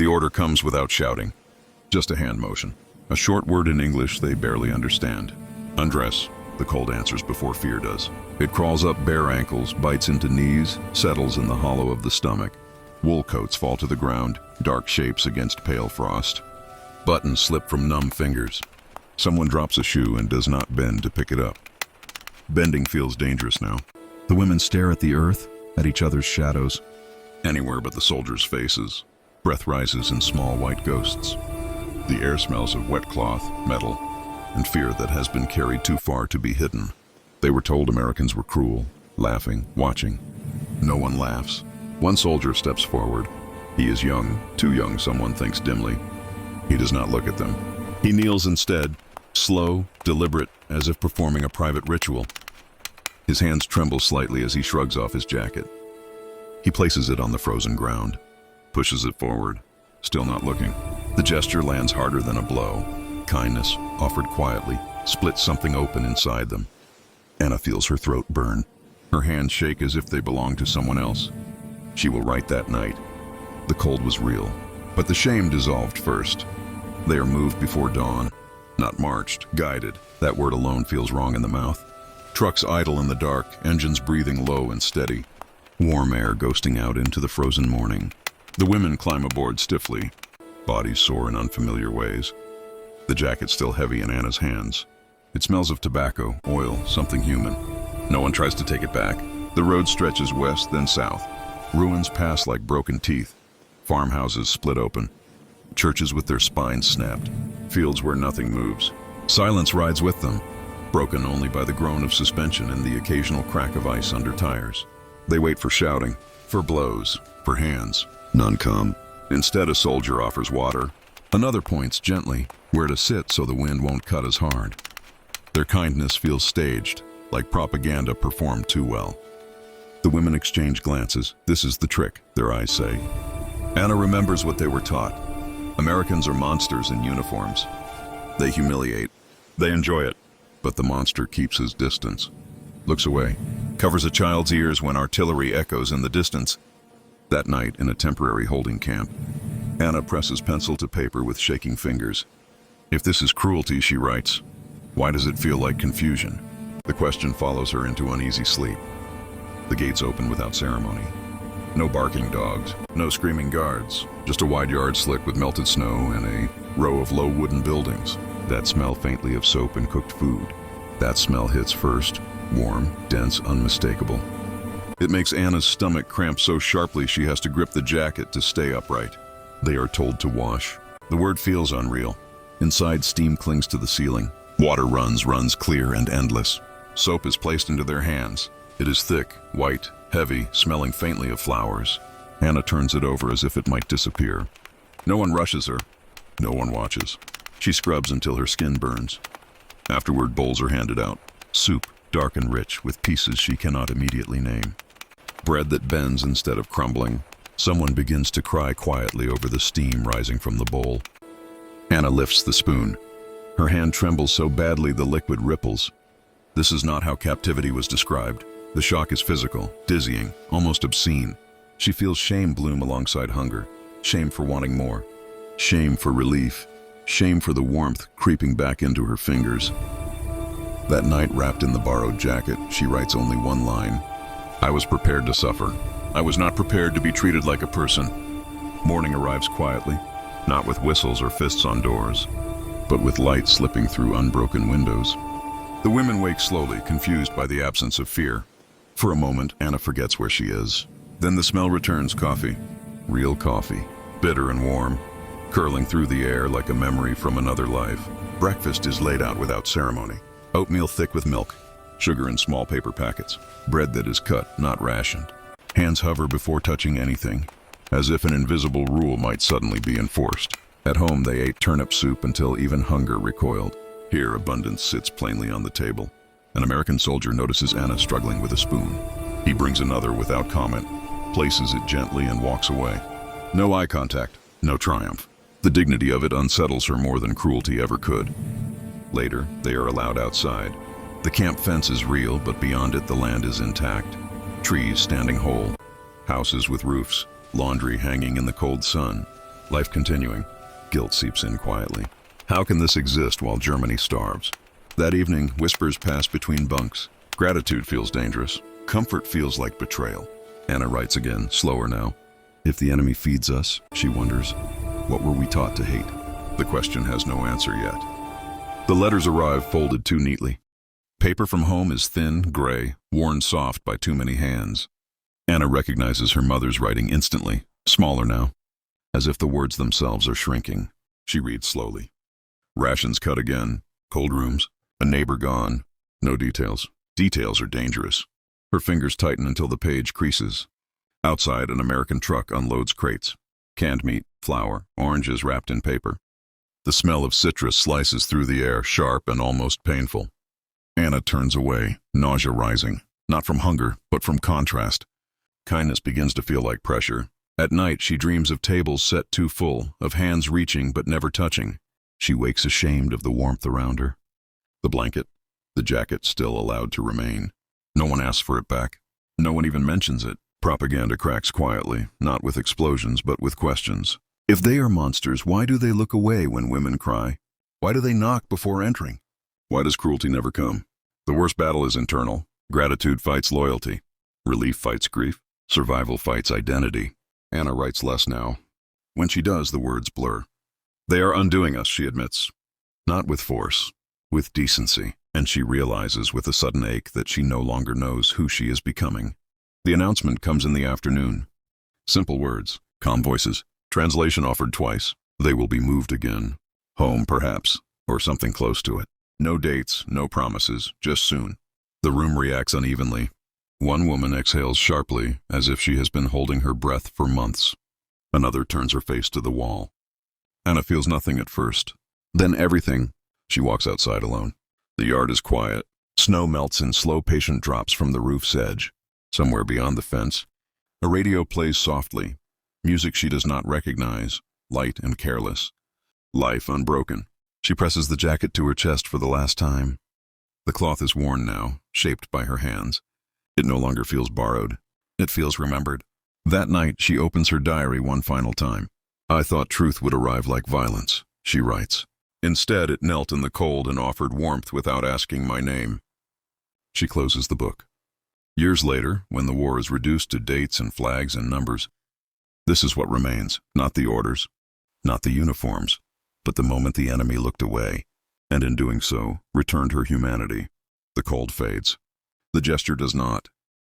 The order comes without shouting, just a hand motion. A short word in English they barely understand. Undress, the cold answers before fear does. It crawls up bare ankles, bites into knees, settles in the hollow of the stomach. Wool coats fall to the ground, dark shapes against pale frost. Buttons slip from numb fingers. Someone drops a shoe and does not bend to pick it up. Bending feels dangerous now. The women stare at the earth, at each other's shadows. Anywhere but the soldiers' faces. Breath rises in small white ghosts. The air smells of wet cloth, metal, and fear that has been carried too far to be hidden. They were told Americans were cruel, laughing, watching. No one laughs. One soldier steps forward. He is young, too young, someone thinks dimly. He does not look at them. He kneels instead, slow, deliberate, as if performing a private ritual. His hands tremble slightly as he shrugs off his jacket. He places it on the frozen ground, pushes it forward, still not looking. The gesture lands harder than a blow. Kindness, offered quietly, splits something open inside them. Anna feels her throat burn. Her hands shake as if they belong to someone else. She will write that night. The cold was real, but the shame dissolved first. They are moved before dawn, not marched, guided. That word alone feels wrong in the mouth. Trucks idle in the dark, engines breathing low and steady. Warm air ghosting out into the frozen morning. The women climb aboard stiffly, bodies sore in unfamiliar ways. The jacket still heavy in Anna's hands. It smells of tobacco, oil, something human. No one tries to take it back. The road stretches west, then south. Ruins pass like broken teeth. Farmhouses split open. Churches with their spines snapped. Fields where nothing moves. Silence rides with them, broken only by the groan of suspension and the occasional crack of ice under tires. They wait for shouting, for blows, for hands. None come. Instead, a soldier offers water. Another points gently where to sit so the wind won't cut as hard. Their kindness feels staged, like propaganda performed too well. The women exchange glances. This is the trick, their eyes say. Anna remembers what they were taught. Americans are monsters in uniforms. They humiliate. They enjoy it. But the monster keeps his distance. Looks away. Covers a child's ears when artillery echoes in the distance. That night, in a temporary holding camp, Anna presses pencil to paper with shaking fingers. If this is cruelty, she writes, why does it feel like confusion? The question follows her into uneasy sleep. The gates open without ceremony. No barking dogs, no screaming guards, just a wide yard slick with melted snow and a row of low wooden buildings that smell faintly of soap and cooked food. That smell hits first, warm, dense, unmistakable. It makes Anna's stomach cramp so sharply she has to grip the jacket to stay upright. They are told to wash. The word feels unreal. Inside, steam clings to the ceiling. Water runs clear and endless. Soap is placed into their hands. It is thick, white, heavy, smelling faintly of flowers. Anna turns it over as if it might disappear. No one rushes her. No one watches. She scrubs until her skin burns. Afterward, bowls are handed out. Soup, dark and rich, with pieces she cannot immediately name. Bread that bends instead of crumbling. Someone begins to cry quietly over the steam rising from the bowl. Anna lifts the spoon. Her hand trembles so badly the liquid ripples. This is not how captivity was described. The shock is physical, dizzying, almost obscene. She feels shame bloom alongside hunger. Shame for wanting more. Shame for relief. Shame for the warmth creeping back into her fingers. That night, wrapped in the borrowed jacket, she writes only one line. I was prepared to suffer. I was not prepared to be treated like a person. Morning arrives quietly, not with whistles or fists on doors, but with light slipping through unbroken windows. The women wake slowly, confused by the absence of fear. For a moment, Anna forgets where she is. Then the smell returns. Coffee. Real coffee. Bitter and warm, curling through the air like a memory from another life. Breakfast is laid out without ceremony. Oatmeal thick with milk. Sugar in small paper packets. Bread that is cut, not rationed. Hands hover before touching anything, as if an invisible rule might suddenly be enforced. At home, they ate turnip soup until even hunger recoiled. Here, abundance sits plainly on the table. An American soldier notices Anna struggling with a spoon. He brings another without comment, places it gently and walks away. No eye contact, no triumph. The dignity of it unsettles her more than cruelty ever could. Later, they are allowed outside. The camp fence is real, but beyond it the land is intact. Trees standing whole, houses with roofs, laundry hanging in the cold sun. Life continuing. Guilt seeps in quietly. How can this exist while Germany starves? That evening, whispers pass between bunks. Gratitude feels dangerous. Comfort feels like betrayal. Anna writes again, slower now. If the enemy feeds us, she wonders, what were we taught to hate? The question has no answer yet. The letters arrive folded too neatly. Paper from home is thin, gray, worn soft by too many hands. Anna recognizes her mother's writing instantly, smaller now, as if the words themselves are shrinking. She reads slowly. Rations cut again, cold rooms, a neighbor gone, no details. Details are dangerous. Her fingers tighten until the page creases. Outside, an American truck unloads crates. Canned meat, flour, oranges wrapped in paper. The smell of citrus slices through the air, sharp and almost painful. Anna turns away, nausea rising, not from hunger, but from contrast. Kindness begins to feel like pressure. At night, she dreams of tables set too full, of hands reaching but never touching. She wakes ashamed of the warmth around her. The blanket, the jacket still allowed to remain. No one asks for it back. No one even mentions it. Propaganda cracks quietly, not with explosions, but with questions. If they are monsters, why do they look away when women cry? Why do they knock before entering? Why does cruelty never come? The worst battle is internal. Gratitude fights loyalty. Relief fights grief. Survival fights identity. Anna writes less now. When she does, the words blur. They are undoing us, she admits. Not with force, with decency. And she realizes with a sudden ache that she no longer knows who she is becoming. The announcement comes in the afternoon. Simple words, calm voices. Translation offered twice. They will be moved again. Home, perhaps, or something close to it. No dates, no promises, just soon. The room reacts unevenly. One woman exhales sharply, as if she has been holding her breath for months. Another turns her face to the wall. Anna feels nothing at first. Then everything. She walks outside alone. The yard is quiet. Snow melts in slow, patient drops from the roof's edge. Somewhere beyond the fence, a radio plays softly. Music she does not recognize, light and careless. Life unbroken. She presses the jacket to her chest for the last time. The cloth is worn now, shaped by her hands. It no longer feels borrowed. It feels remembered. That night, she opens her diary one final time. I thought truth would arrive like violence, she writes. Instead, it knelt in the cold and offered warmth without asking my name. She closes the book. Years later, when the war is reduced to dates and flags and numbers, this is what remains, not the orders, not the uniforms, but the moment the enemy looked away, and in doing so, returned her humanity. The cold fades. The gesture does not.